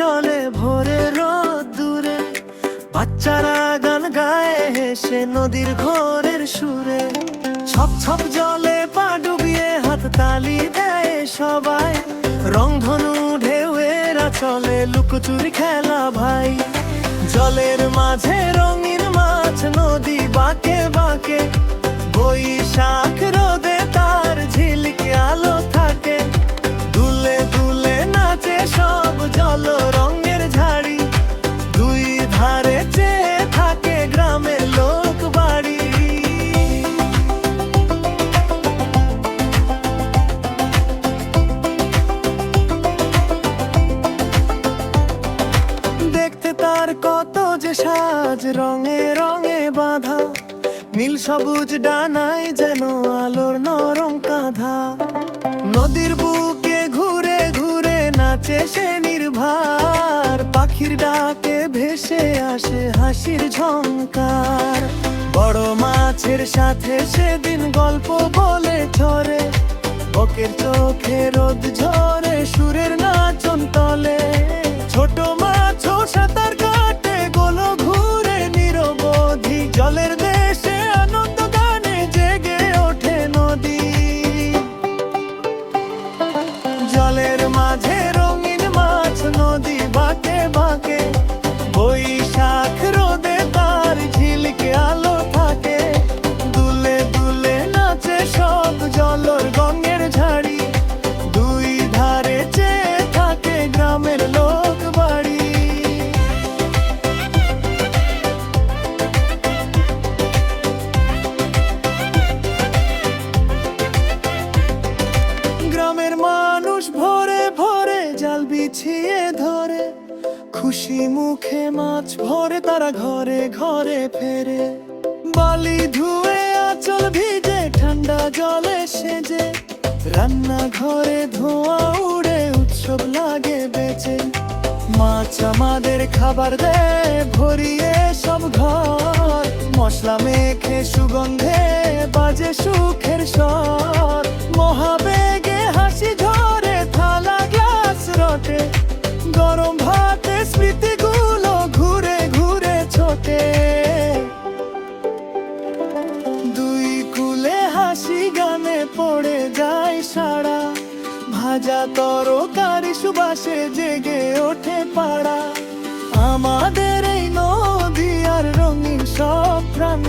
চলে ভোরে রোদ্দুরে, বাচ্চারা গান গায় হেসে নদীর ঘোরের সুরে। ছপ ছপ জলে পা ডুবিয়ে হাত তালি দেয় সবাই, রংধনু ঢেউয়েরা চলে লুকোচুরি খেলা ভাই। জলের মাঝে রঙিন মাছ নদী বাঁকে বাঁকে, বৈশাখ রোদে তার ঝিলকে আলো থাকে। দুলে দুলে নাচে সব জল রঙের ঝাড়ি, দুই ধারে চেয়ে থাকে গ্রামের লোক বাড়ি। দেখতে তার কত যে সাজ, রঙে রঙে বাঁধা, নীল সবুজ ডানায় যেন আলোর নরম কাঁধা। নদীর বুকে ঘুরে ঘুরে নাচে সে নির্ভার, পাখির ডাকে ভেসে আসে হাসির ঝংকার। বড় মাছের সাথে সেদিন গল্প বলে ঝরে, বকের চোখে রোদ ঝরে সুরের নাচন তলে। ছোট মাছও সাঁতার কাটে গোলো ঘুরে নিরবধি, জলের দেশে আনন্দ গানে জেগে ওঠে নদী। জলের মাঝে রঙিন মাছ নদী বাঁকে বাঁকে, বৈশাখ রোদে তার ঝিলকে আলো থাকে। দুলে দুলে নাচে সব জলর রঙের ঝাড়ি, দুই ধারে চেয়ে থাকে গ্রামের লোক বাড়ি। গ্রামের মানুষ ভোরে ভোরে জাল বিছিয়ে ধরে, খুশি মুখে মাছ ভরে তারা ঘরে ঘরে ফেরে। বালি ধুয়ে আঁচল ভিজে ঠান্ডা জলে সেজে, রান্না ঘরে ধোঁয়া উড়ে উৎসব লাগে বেঁচে। মাছ আমাদের খাবার দেয় ভরিয়ে সব ঘর, মশলা মেখে সুগন্ধে বাজে সুখের স্বর। মহাবেগে হাসি ঝরে থালা গ্লাস রটে, গরম ভাতে স্মৃতিগুলো ঘুরে ঘুরে ছোটে। দুই কুলে হাসি গানে পড়ে যায় সারা, ভাজা তরকারি সুবাসে জেগে ওঠে পাড়া। আমাদের এই নদী আর রঙিন সব প্রাণ,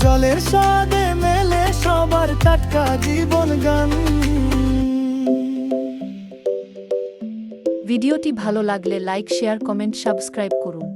জলের স্বাদে মেলে সবার টাটকা জীবন গান। ভিডিওটি ভালো লাগলে লাইক, শেয়ার, কমেন্ট, সাবস্ক্রাইব করুন।